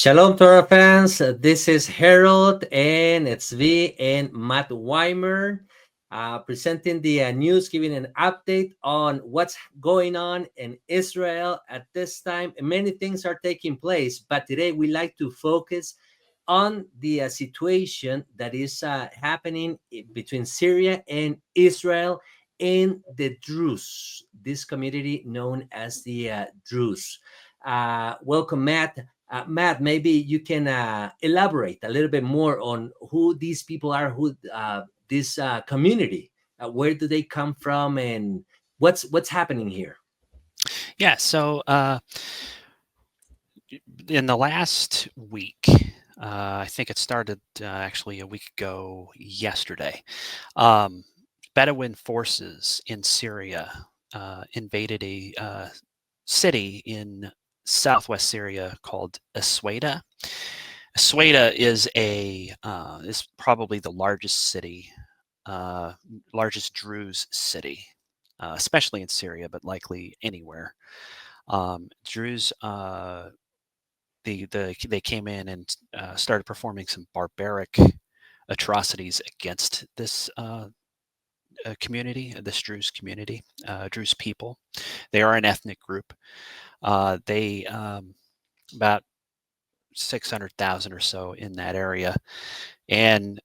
Shalom to our fans. This is Harold and it's V and Matt Weimer presenting the news, giving an update on what's going on in Israel at this time. Many things are taking place, but today we like to focus on the situation that is happening between Syria and Israel in the Druze, this community known as the Druze. Welcome, Matt. Matt, maybe you can elaborate a little bit more on who these people are, who this community, where do they come from, and what's happening here? Yeah, so in the last week, I think it started actually a week ago yesterday. Bedouin forces in Syria invaded a city in southwest Syria called Asweda. Asweda is probably the largest city, largest Druze city, especially in Syria, but likely anywhere. Druze they came in and started performing some barbaric atrocities against this community, this Druze community, Druze people. They are an ethnic group. They about 600,000 or so in that area, and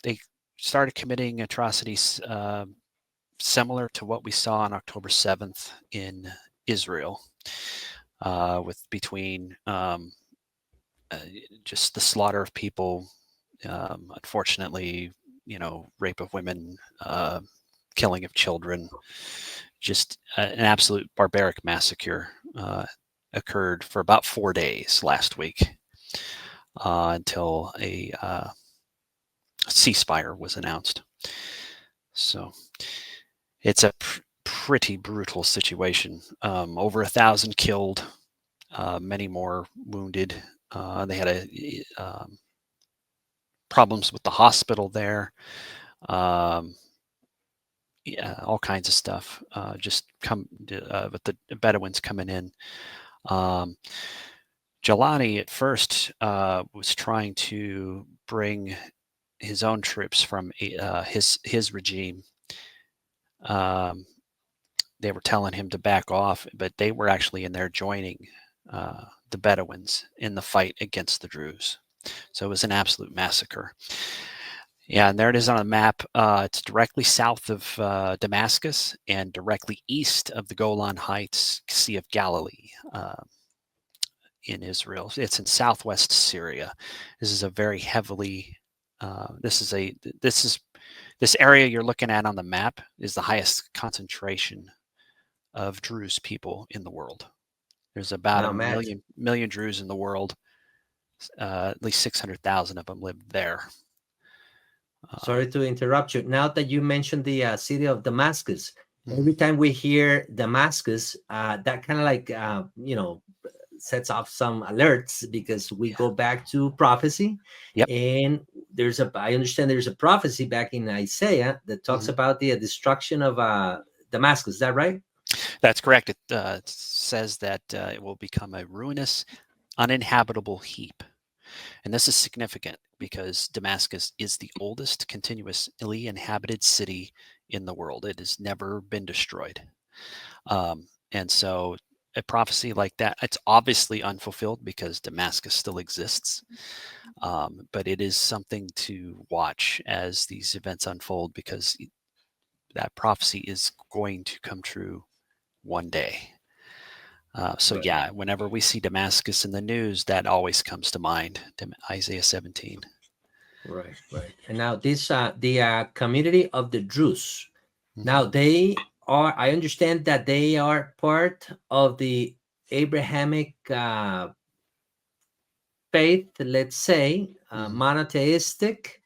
they started committing atrocities similar to what we saw on October 7th in Israel, with between just the slaughter of people, unfortunately, rape of women, killing of children, just an absolute barbaric massacre occurred for about 4 days last week, until a ceasefire was announced. So it's a pretty brutal situation. Over 1,000 killed, many more wounded. They had problems with the hospital there. Yeah, all kinds of stuff. Just with the Bedouins coming in. Jelani at first was trying to bring his own troops from his regime. They were telling him to back off, but they were actually in there joining the Bedouins in the fight against the Druze. So it was an absolute massacre. Yeah, and there it is on a map. It's directly south of Damascus and directly east of the Golan Heights, Sea of Galilee, in Israel. It's in southwest Syria. This is a very heavily. This area you're looking at on the map is the highest concentration of Druze people in the world. There's about Now, a Matt, million Druze in the world. At least 600,000 of them live there. sorry to interrupt you. Now that you mentioned the city of Damascus, Mhm. every time we hear Damascus, that kind of like, sets off some alerts because we Yeah. go back to prophecy. Yep. And I understand there's a prophecy back in Isaiah that talks Mhm. about the destruction of Damascus. Is that right? That's correct. It says that it will become a ruinous, uninhabitable heap. And this is significant because Damascus is the oldest continuously inhabited city in the world. It has never been destroyed. And so a prophecy like that, it's obviously unfulfilled because Damascus still exists. But it is something to watch as these events unfold because that prophecy is going to come true one day. So Right. yeah, whenever we see Damascus in the news, that always comes to mind. Isaiah 17. Right, right. And now this the community of the Druze. Now Mhm. they are. I understand that they are part of the Abrahamic faith. Let's say Mhm. monotheistic,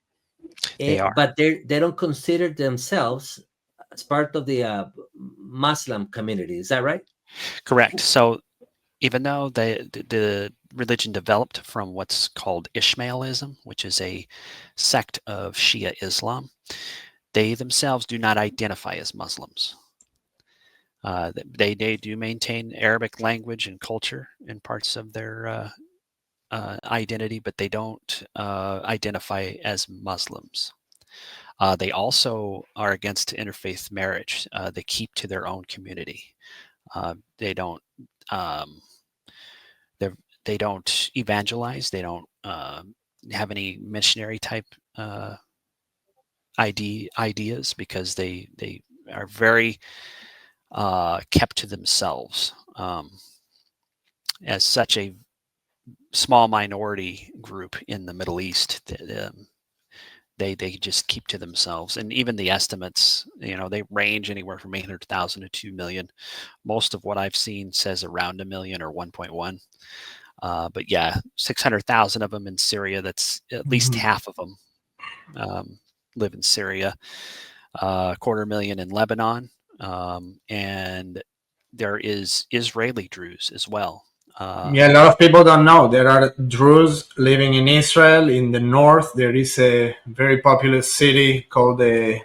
They are but they don't consider themselves as part of the Muslim community. Is that right? correct. So even though the religion developed from what's called Ishmaelism, which is a sect of Shia Islam, they themselves do not identify as Muslims. They do maintain Arabic language and culture in parts of their identity, but they don't identify as Muslims. They also are against interfaith marriage. They keep to their own community. They don't um, they don't evangelize. They don't have any missionary type uh, ideas because they are very kept to themselves. As such a small minority group in the Middle East, they just keep to themselves. And even the estimates, they range anywhere from 800,000 to 2 million. Most of what I've seen says around a million or 1.1. But yeah, 600,000 of them in Syria. That's at least Mhm. half of them live in Syria. 250,000 in Lebanon, and there is Israeli Druze as well. Yeah, a lot of people don't know. There are Druze living in Israel. In the north, there is a very populous city called the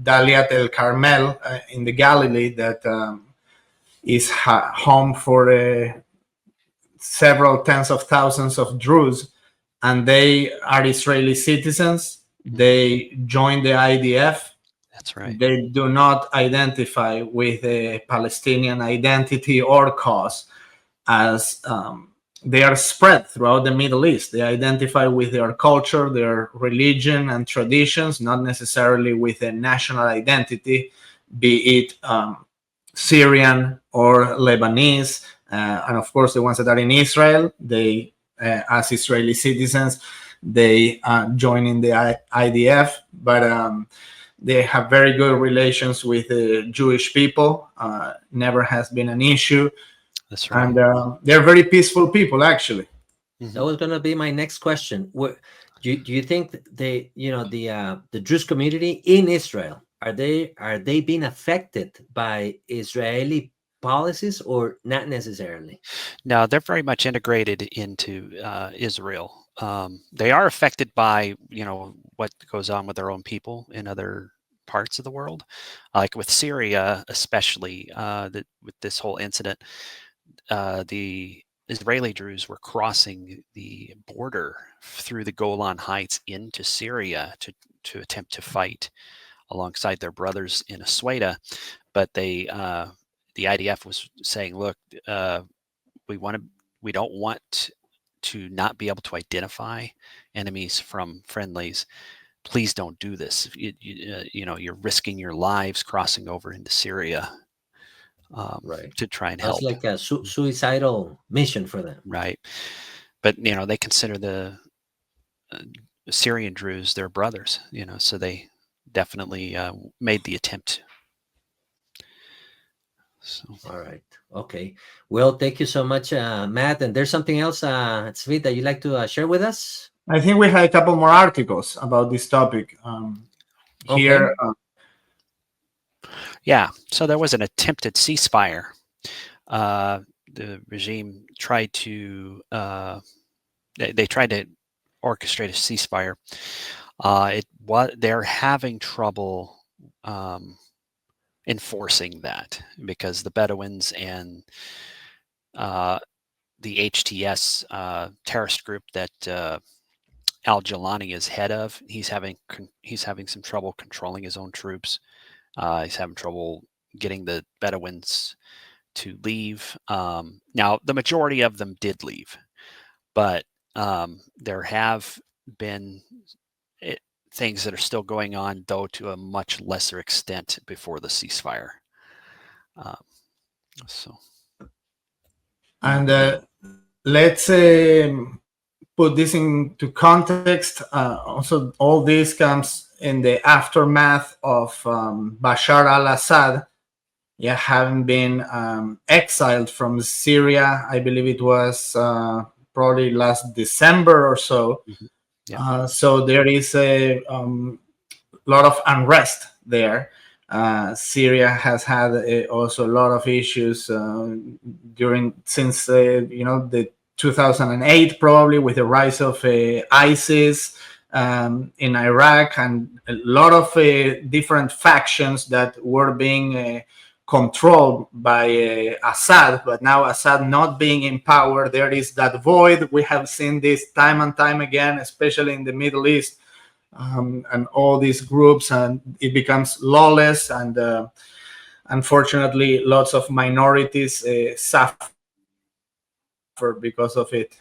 Daliat el Carmel in the Galilee that is home for several tens of thousands of Druze, and they are Israeli citizens. Mhm. They joined the IDF. That's right. They do not identify with a Palestinian identity or cause, as they are spread throughout the Middle East. They identify with their culture, their religion, and traditions, not necessarily with a national identity, be it Syrian or Lebanese. And of course, the ones that are in Israel, they, as Israeli citizens, they join in the IDF, but they have very good relations with the Jewish people. Never has been an issue, That's right. and they're very peaceful people, actually. That Mhm. was going to be my next question. What do you think they, the Druze community in Israel, are they being affected by Israeli policies or not necessarily? No, they're very much integrated into Israel. They are affected by what goes on with their own people in other parts of the world, like with Syria, especially with this whole incident. The Israeli Druze were crossing the border through the Golan Heights into Syria to attempt to fight alongside their brothers in Asweda, but the IDF was saying, "Look, we want to, we don't want to not be able to identify enemies from friendlies. Please don't do this. You're risking your lives crossing over into Syria Right. to try and That's help." like a suicidal mission for them. Right. But they consider the uh, Syrian Druze their brothers. So they definitely made the attempt. So All right. Okay. Well, thank you so much, Matt. And there's something else, Tzvi, that you'd like to share with us? I think we had a couple more articles about this topic Okay. here. yeah, so there was an attempted ceasefire. The regime tried to they tried to orchestrate a ceasefire. They're having trouble enforcing that because the Bedouins and uh, the HTS terrorist group that Al Jalani is head of, he's having some trouble controlling his own troops. He's having trouble getting the Bedouins to leave. Now, the majority of them did leave, but there have been things that are still going on, though to a much lesser extent before the ceasefire. Um, so, And let's put this into context. Also, all this comes in the aftermath of Bashar al-Assad, yeah, having been exiled from Syria. I believe it was probably last December or so. mhm. Yeah, So there is a lot of unrest there. Syria has had also a lot of issues during since the 2008, probably, with the rise of ISIS in Iraq, and a lot of different factions that were being controlled by Assad, but now Assad not being in power, there is that void. We have seen this time and time again, especially in the Middle East, and all these groups, and it becomes lawless, and unfortunately, lots of minorities suffer because of it.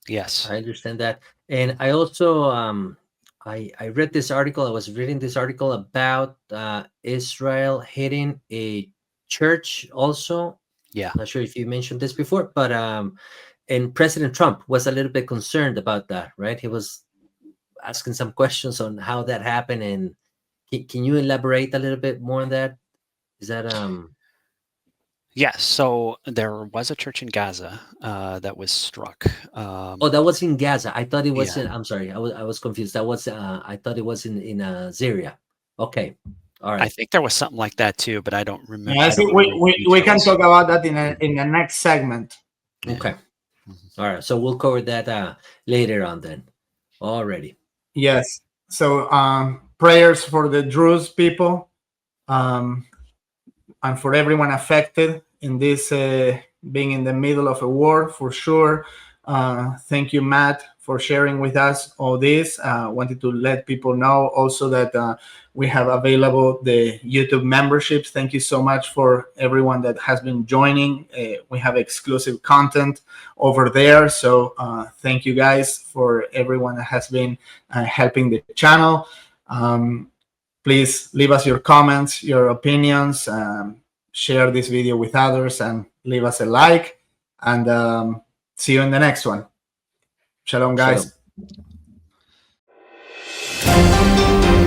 Yes. I understand that. And I also I read this article. I was reading this article about Israel hitting a church also. Yeah. Not sure if you mentioned this before, but and President Trump was a little bit concerned about that, right? He was asking some questions on how that happened, and can you elaborate a little bit more on that? Is that Yes. So there was a church in Gaza that was struck. Oh, that was in Gaza. I thought it was Yeah. in. I'm sorry, I was confused. That was I thought it was in Syria. Okay, all I right, think there was something like that too, but I don't remember. Yeah, I I don't think remember the we can details. talk about that in the next segment. Yeah. okay, Mhm. all right. So we'll cover that later on then. Already. Yes. So prayers for the Druze people, and for everyone affected in this being in the middle of a war, for sure. Thank you, Matt, for sharing with us all this. Wanted to let people know also that we have available the YouTube memberships. Thank you so much for everyone that has been joining. We have exclusive content over there. So thank you guys for everyone that has been helping the channel. Please leave us your comments, your opinions, share this video with others, and leave us a like. And see you in the next one. Shalom, guys. Shalom.